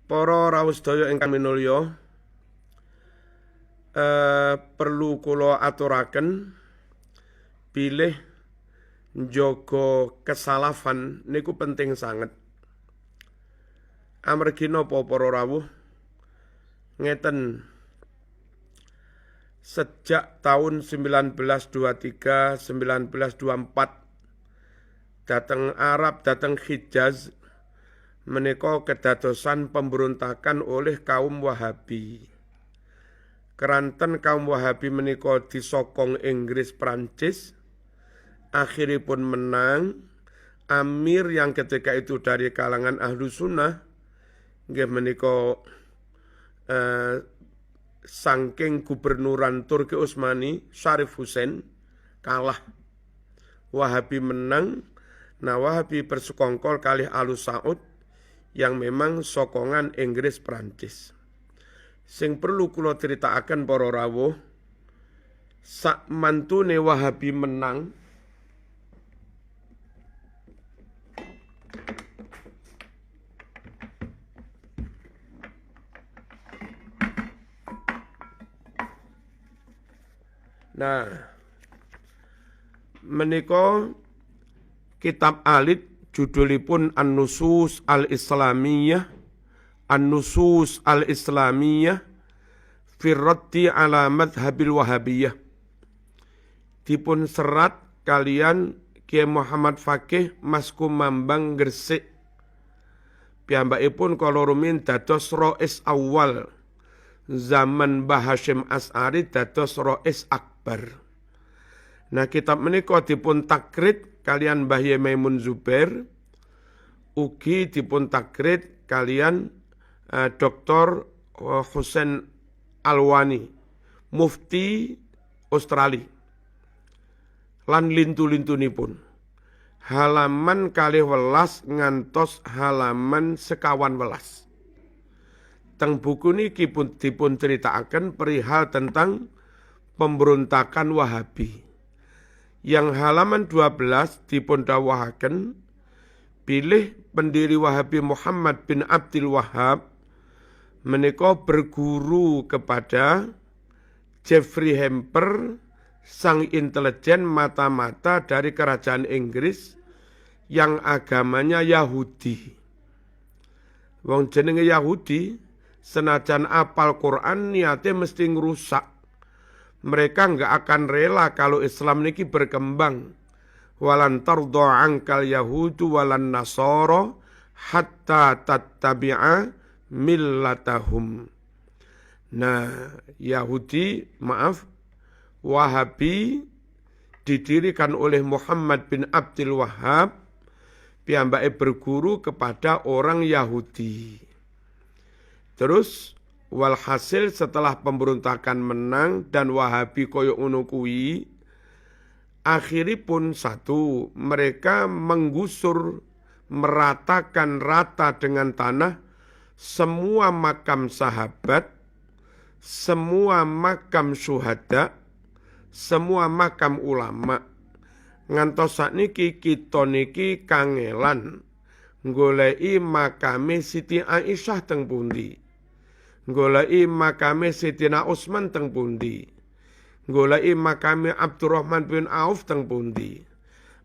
Para rawuh sedaya ingkang minulya, perlu kula aturaken bilih njaga kesalafan niku penting sanget. Amargi napa para rawuh? Ngeten, sejak tahun 1923, 1924 dateng Arab, dateng Hijaz menika kedadosan pemberontakan oleh kaum Wahabi. Keranten kaum Wahabi menika disokong Inggris Prancis, akhiripun menang. Amir yang ketika itu dari kalangan ahlu sunnah, nggih menika saking gubernuran Turki Utsmani Syarif Hussein kalah. Wahabi menang. Nah, Wahabi bersekongkol kalih Alu Saud yang memang sokongan Inggris Prancis. Sing perlu kula critakaken para rawuh, sak mantune Wahabi menang Nah, menika kitab alit judulipun An-Nusus Al-Islamiyah, An-Nusus Al-Islamiyah fi raddi ala madhhabil Wahabiyah. Dipun serat kalian Kiai Muhammad Fakih Mas Kumambang Gresik. Piyambakipun kala rumiyin dados rais awal zaman Mbah Hasyim As'ari dados rais akbar. Nah, kitab menika dipun takrid kalian Mbah Yai Maimun Zubair, ugi dipun takrid kalian Dr. Husain Alwani, mufti Australia. Lan lintu-lintunipun halaman 12 ngantos halaman 12. Teng buku niki pun dipun critakaken perihal tentang pemberontakan Wahabi. Yang halaman 12 dipun dawahaken bilih pendiri Wahabi Muhammad bin Abdul Wahhab menika berguru kepada Jeffrey Hamper, sang intelijen mata-mata dari kerajaan Inggris yang agamanya Yahudi. Wong jenenge Yahudi senajan apal Quran niate mesti ngrusak. Mereka enggak akan rela kalau Islam niki berkembang. Walan tardha ankal yahudu walan nasara hatta tattabi'a millatahum. Nah, Wahabi didirikan oleh Muhammad bin Abdul Wahhab, piyambake berguru kepada orang Yahudi. Terus walhasil setelah pemberontakan menang dan Wahabi koyo ngono kuwi, akhiripun satu, mereka menggusur, meratakan rata dengan tanah semua makam sahabat, semua makam syuhada, semua makam ulama. Ngantos sakniki kita niki kangelan goleki makame Siti Aisyah teng pundi, goleki makame Sayyidina Utsman teng pundi, goleki makame Abdurrahman bin Auf teng pundi,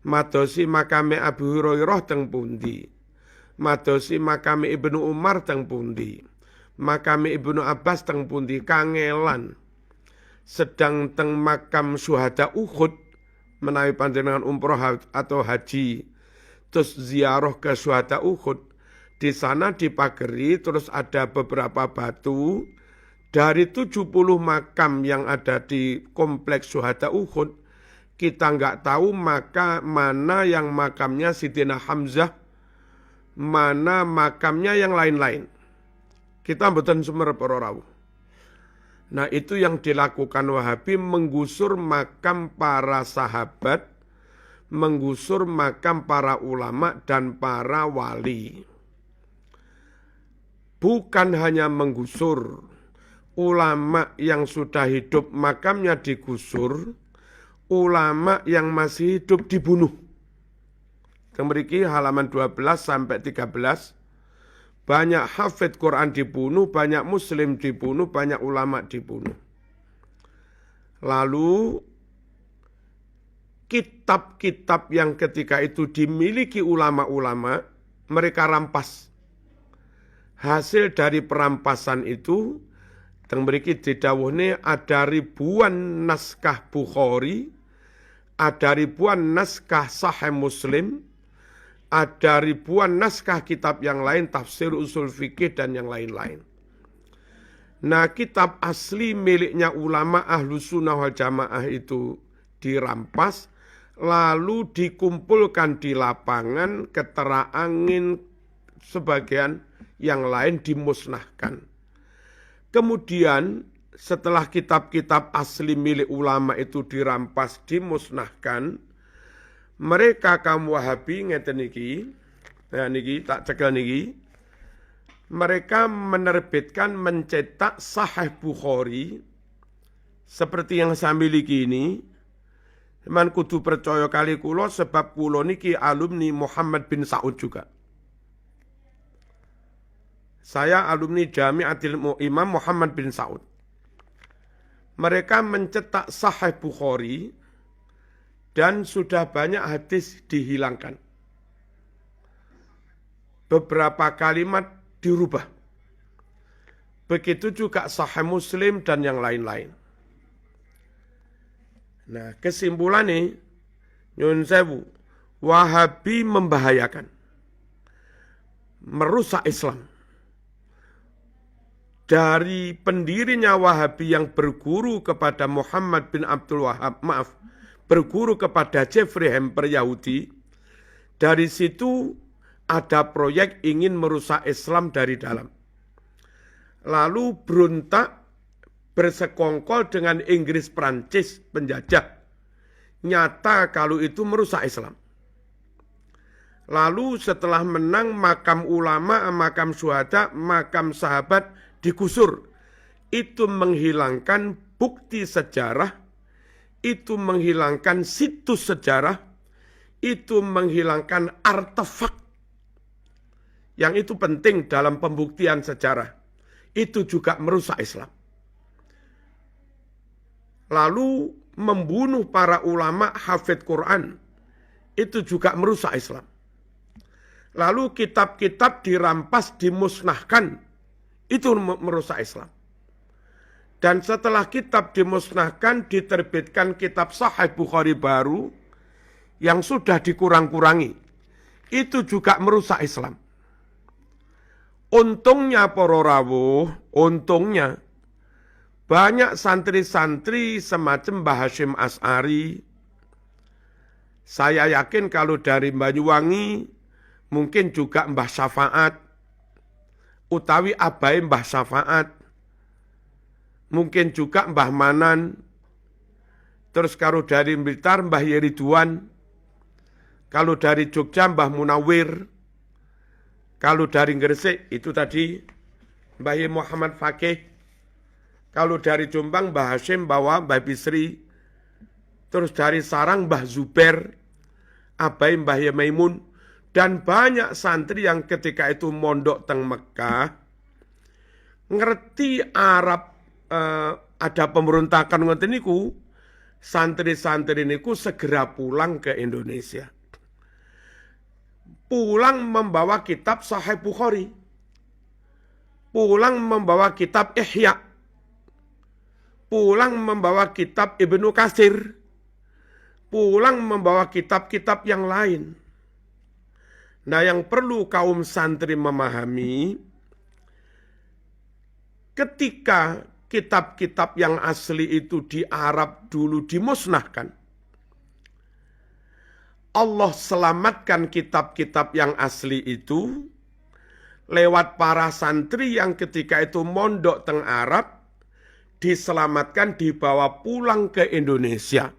madosi makame Abu Hurairah teng pundi, madosi makame Ibnu Umar teng pundi, makame Ibnu Abbas teng pundi, kangelan. Sedang teng makam syuhada Uhud menawi panjenengan umroh atau haji terus ziarah ke syuhada Uhud, di sana dipageri terus ada beberapa batu dari 70 makam yang ada di kompleks syuhada Uhud. Kita enggak tahu mana yang makamnya Sidina Hamzah, mana makamnya yang lain-lain. Kita mboten sumer para rawuh. Nah, itu yang dilakukan Wahabi, menggusur makam para sahabat, menggusur makam para ulama dan para wali. Bukan hanya menggusur, ulama yang sudah hidup makamnya digusur, ulama yang masih hidup dibunuh. Mriki halaman 12 sampai 13. banyak hafid Quran dibunuh, banyak muslim dibunuh, banyak ulama dibunuh. Lalu kitab-kitab yang ketika itu dimiliki ulama-ulama, mereka rampas. Hasil dari perampasan itu, yang berikut didawuhne ada ribuan naskah Bukhari, ada ribuan naskah Sahih Muslim, ada ribuan naskah kitab yang lain, tafsir usul fikih dan yang lain-lain. Nah, kitab asli miliknya ulama Ahlus Sunnah wal Jamaah itu dirampas, lalu dikumpulkan di lapangan, keterangin sebagian yang lain dimusnahkan. Kemudian setelah kitab-kitab asli milik ulama itu dirampas, dimusnahkan, mereka kaum Wahabi ngeten niki, nah niki tak cekel niki, mereka menerbitkan mencetak Sahih Bukhari seperti yang saya miliki ini. Man kudu percaya kali kula sebab kula niki alumni Muhammad bin Saud juga. Saya alumni Jami'atil Imam Muhammad bin Saud. Mereka mencetak Sahih Bukhari dan sudah banyak hadis dihilangkan. Beberapa kalimat dirubah. Begitu juga Sahih Muslim dan yang lain-lain. Nah, kesimpulannya, nyun sewu, Wahabi membahayakan, merusak Islam. Dari pendirinya Wahabi yang berguru kepada Muhammad bin Abdul Wahab, berguru kepada Jeffrey Hamper Yahudi, dari situ ada proyek ingin merusak Islam dari dalam. Lalu berontak, bersekongkol dengan Inggris Prancis penjajah. Nyata kalau itu merusak Islam. Lalu setelah menang, makam ulama, makam syuhada, makam sahabat digusur. Itu menghilangkan bukti sejarah, itu menghilangkan situs sejarah, itu menghilangkan artefak yang itu penting dalam pembuktian sejarah. Itu juga merusak Islam. Lalu membunuh para ulama hafidh Quran, itu juga merusak Islam. Lalu kitab-kitab dirampas, dimusnahkan, itu merusak Islam. Dan setelah kitab dimusnahkan, diterbitkan kitab Sahih Bukhari baru yang sudah dikurang-kurangi. Itu juga merusak Islam. Untungnya para rawuh, untungnya banyak santri-santri semacam Mbah Hasyim Asy'ari. Saya yakin kalau dari Banyuwangi mungkin juga Mbah Syafaat, utawi abai Mbah Syafaat. Mungkin juga Mbah Manan, terus kalau dari Blitar Mbah Yeriduan, kalau dari Jogja Mbah Munawir, kalau dari Gresik itu tadi Mbah Muhammad Fakih, kalau dari Jombang Mbah Hasyim bawa Mbah Bisri, terus dari Sarang Mbah Zuber, abai Mbah Maimun, dan banyak santri yang ketika itu mondok teng Mekah, ngerti Arab, ada pemberontakan ngoten niku, santri-santri niku segera pulang ke Indonesia. Pulang membawa kitab Sahih Bukhari. Pulang membawa kitab Ihya. Pulang membawa kitab Ibnu Katsir. Pulang membawa kitab-kitab yang lain. Nah, yang perlu kaum santri memahami, ketika kitab-kitab yang asli itu di Arab dulu dimusnahkan, Allah selamatkan kitab-kitab yang asli itu lewat para santri yang ketika itu mondok teng Arab, diselamatkan, dibawa pulang ke Indonesia.